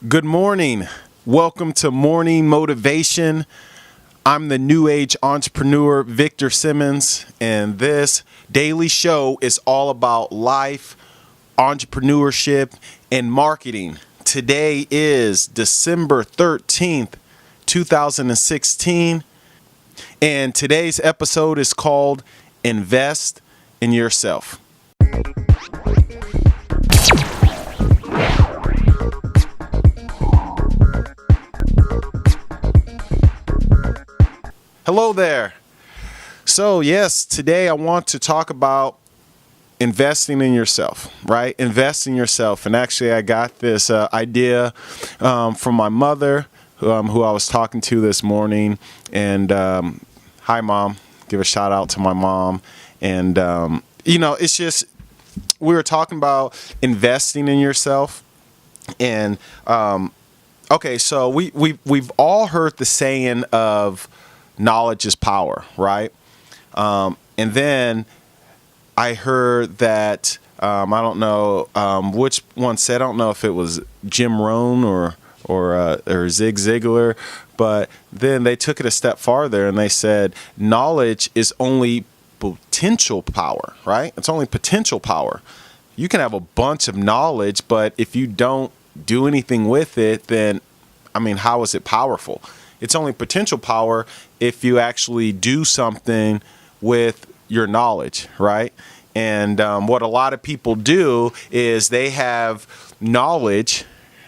Good morning. Welcome to Morning Motivation. I'm the New Age entrepreneur, Victor Simmons, and this daily show is all about life, entrepreneurship, and marketing. Today is December 13th, 2016, and today's episode is called Invest in Yourself. Hello there. So yes, today I want to talk about investing in yourself, right? Invest in yourself. And actually I got this idea from my mother who I was talking to this morning. And hi, Mom. Give a shout out to my mom. And, it's just, we were talking about investing in yourself. And, okay, so we've all heard the saying of knowledge is power, right? And then I heard that, I don't know which one said, I don't know if it was Jim Rohn or Zig Ziglar, but then they took it a step farther and they said knowledge is only potential power, right? It's only potential power. You can have a bunch of knowledge, but if you don't do anything with it, then, how is it powerful? It's only potential power if you actually do something with your knowledge, right? And what a lot of people do is they have knowledge,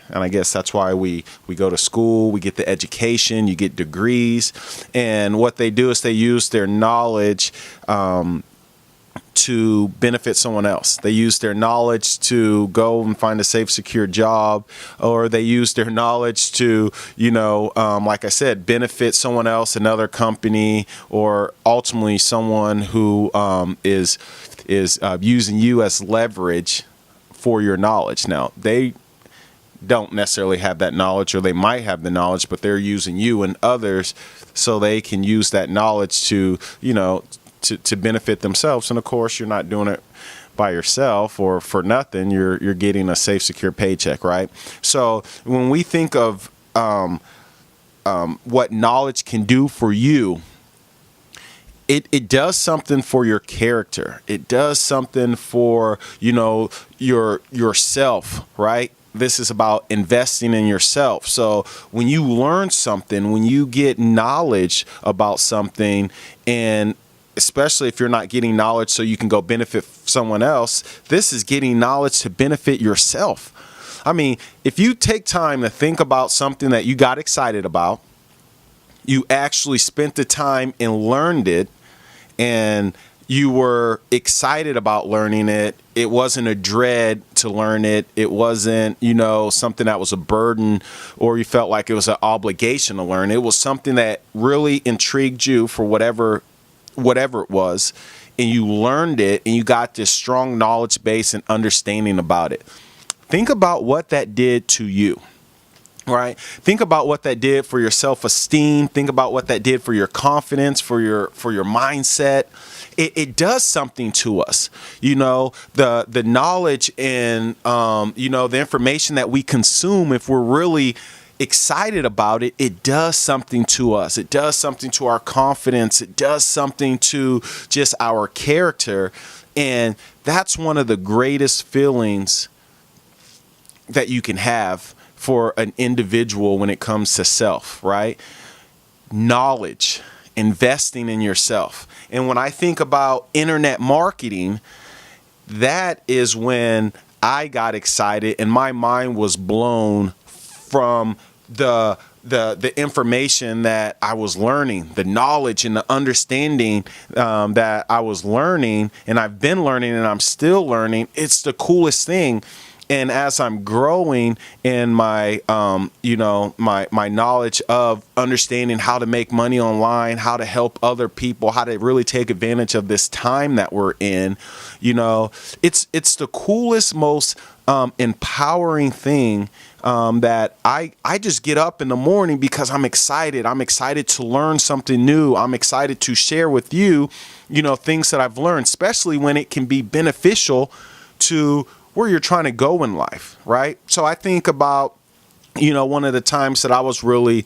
and I guess that's why we go to school, we get the education, you get degrees, and what they do is they use their knowledge to benefit someone else. They use their knowledge to go and find a safe, secure job, or they use their knowledge to, like I said, benefit someone else, another company, or ultimately someone who is using you as leverage for your knowledge. Now, they don't necessarily have that knowledge, or they might have the knowledge, but they're using you and others so they can use that knowledge to, to benefit themselves. And of course, you're not doing it by yourself or for nothing. You're getting a safe, secure paycheck, right? So when we think of what knowledge can do for you, it does something for your character. It does something for, yourself, right? This is about investing in yourself. So when you learn something, when you get knowledge about something, and especially if you're not getting knowledge so you can go benefit someone else, this is getting knowledge to benefit yourself. If you take time to think about something that you got excited about, you actually spent the time and learned it, and you were excited about learning it. It wasn't a dread to learn it. It wasn't, something that was a burden, or you felt like it was an obligation to learn. It was something that really intrigued you for whatever it was, and you learned it, and you got this strong knowledge base and understanding about it. Think about what that did to you, right? Think about what that did for your self-esteem. Think about what that did for your confidence, for your mindset. It does something to us, the knowledge and, the information that we consume. If we're really excited about it, it does something to us. It does something to our confidence. It does something to just our character. And that's one of the greatest feelings that you can have for an individual when it comes to self, right? Knowledge, investing in yourself. And when I think about internet marketing, that is when I got excited and my mind was blown from the information that I was learning, the knowledge and the understanding that I was learning, and I've been learning and I'm still learning. It's the coolest thing. And as I'm growing in my, my knowledge of understanding how to make money online, how to help other people, how to really take advantage of this time that we're in, it's the coolest, most empowering thing that I just get up in the morning because I'm excited. I'm excited to learn something new. I'm excited to share with you, things that I've learned, especially when it can be beneficial to where you're trying to go in life, right? So I think about one of the times that I was really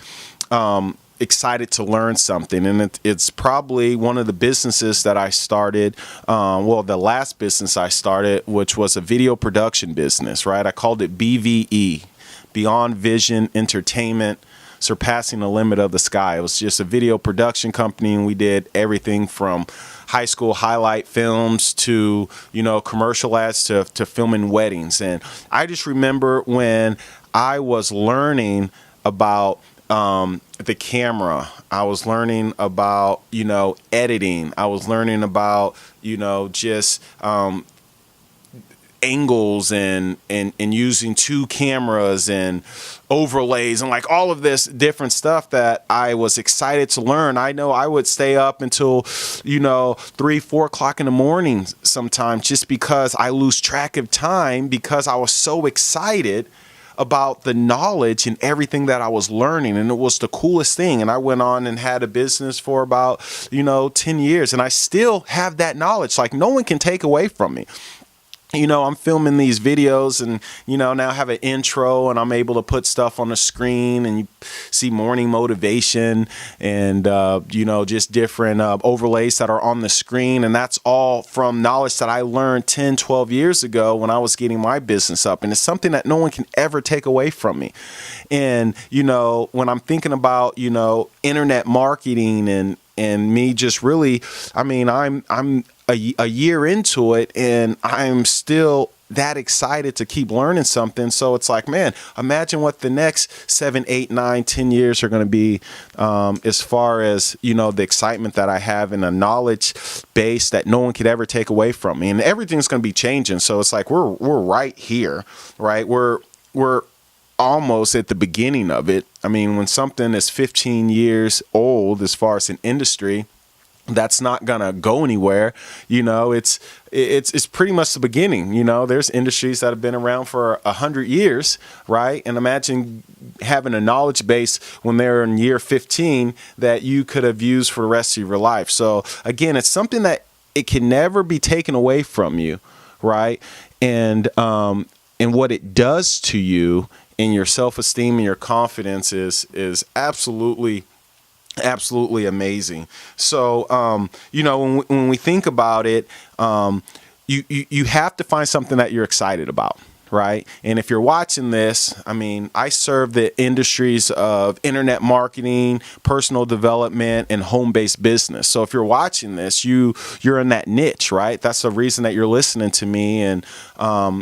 excited to learn something, and it's probably one of the businesses that I started. The last business I started, which was a video production business, right? I called it BVE, Beyond Vision Entertainment, Surpassing the Limit of the Sky. It was just a video production company, and we did everything from high school highlight films to, commercial ads to filming weddings. And I just remember when I was learning about the camera, I was learning about, editing. I was learning about, just angles and using two cameras and overlays and like all of this different stuff that I was excited to learn. I know I would stay up until 3-4 o'clock in the morning sometimes, just because I lose track of time, because I was so excited about the knowledge and everything that I was learning. And it was the coolest thing. And I went on and had a business for about 10 years, and I still have that knowledge. Like, no one can take away from me. I'm filming these videos and, now have an intro, and I'm able to put stuff on the screen, and you see morning motivation and, just different overlays that are on the screen. And that's all from knowledge that I learned 10, 12 years ago when I was getting my business up. And it's something that no one can ever take away from me. And, when I'm thinking about, internet marketing and me just really, I'm a year into it, and I'm still that excited to keep learning something. So it's like, man, imagine what the next 7, 8, 9, 10 years are going to be, as far as, the excitement that I have and a knowledge base that no one could ever take away from me. And everything's going to be changing. So it's like, we're right here, right? We're almost at the beginning of it. When something is 15 years old, as far as an industry, that's not gonna go anywhere. It's pretty much the beginning. There's industries that have been around for 100 years, right? And imagine having a knowledge base when they're in year 15 that you could have used for the rest of your life. So again, it's something that it can never be taken away from you, right? And what it does to you and your self-esteem and your confidence is absolutely amazing. So, when we think about it, you have to find something that you're excited about, right? And if you're watching this, I serve the industries of internet marketing, personal development, and home-based business. So if you're watching this, you're in that niche, right? That's the reason that you're listening to me. And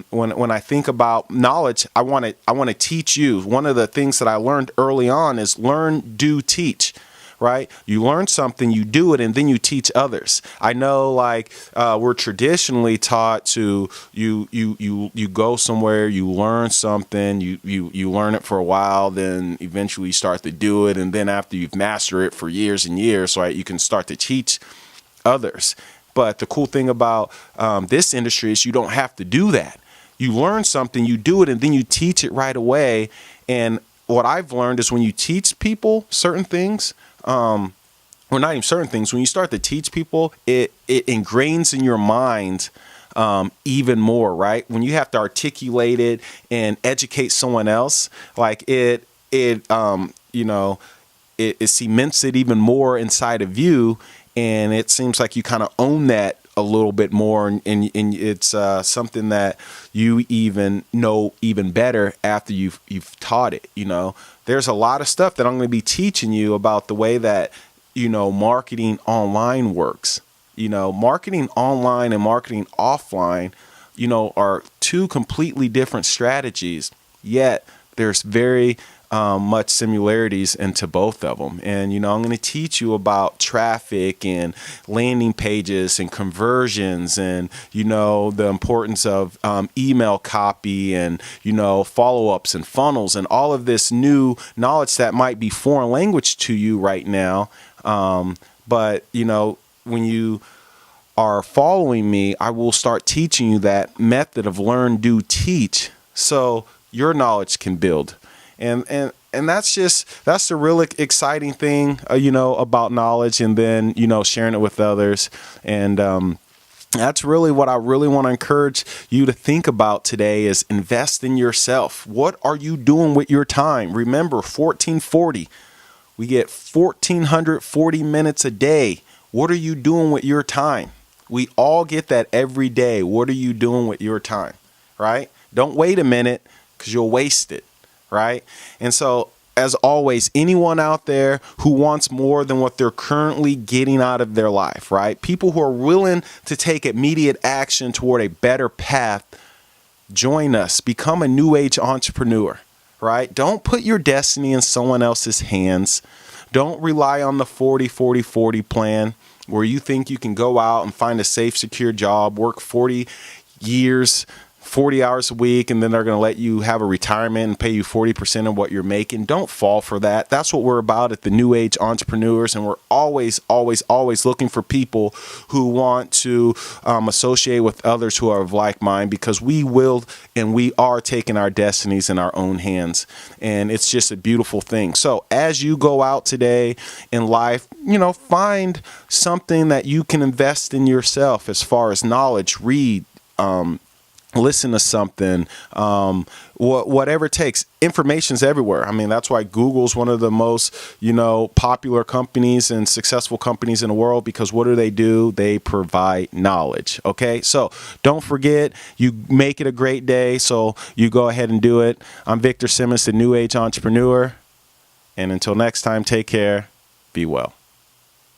when I think about knowledge, I want to teach you. One of the things that I learned early on is learn, do, teach. Right? You learn something, you do it, and then you teach others. I know, we're traditionally taught to you go somewhere, you learn something, you learn it for a while, then eventually you start to do it, and then after you've mastered it for years and years, right, you can start to teach others. But the cool thing about this industry is you don't have to do that. You learn something, you do it, and then you teach it right away. And what I've learned is when you teach people certain things, not even certain things, when you start to teach people, it ingrains in your mind even more, right? When you have to articulate it and educate someone else, it cements it even more inside of you, and it seems like you kind of own that a little bit more, and it's something that you even know even better after you've taught it. There's a lot of stuff that I'm going to be teaching you about the way that marketing online works. Marketing online and marketing offline, are two completely different strategies, yet there's very much similarities into both of them. And, I'm going to teach you about traffic and landing pages and conversions and, the importance of email copy and, follow-ups and funnels and all of this new knowledge that might be foreign language to you right now. But, when you are following me, I will start teaching you that method of learn, do, teach, so your knowledge can build. And that's the really exciting thing, about knowledge, and then, sharing it with others. And, That's really what I really want to encourage you to think about today is invest in yourself. What are you doing with your time? Remember, 1440. We get 1440 minutes a day. What are you doing with your time? We all get that every day. What are you doing with your time? Right? Don't wait a minute because you'll waste it. Right? And so, as always, anyone out there who wants more than what they're currently getting out of their life, right? People who are willing to take immediate action toward a better path, join us. Become a new age entrepreneur, right? Don't put your destiny in someone else's hands. Don't rely on the 40-40-40 plan where you think you can go out and find a safe, secure job, work 40 years, 40 hours a week, and then they're going to let you have a retirement and pay you 40% of what you're making. Don't fall for that. That's what we're about at the New Age Entrepreneurs, and we're always looking for people who want to associate with others who are of like mind, because we will and we are taking our destinies in our own hands, and it's just a beautiful thing. So as you go out today in life, find something that you can invest in yourself as far as knowledge, read, listen to something, whatever it takes. Information's everywhere. I mean, that's why Google's one of the most, popular companies and successful companies in the world, because what do? They provide knowledge. Okay. So don't forget, you make it a great day. So you go ahead and do it. I'm Victor Simmons, the New Age Entrepreneur. And until next time, take care. Be well.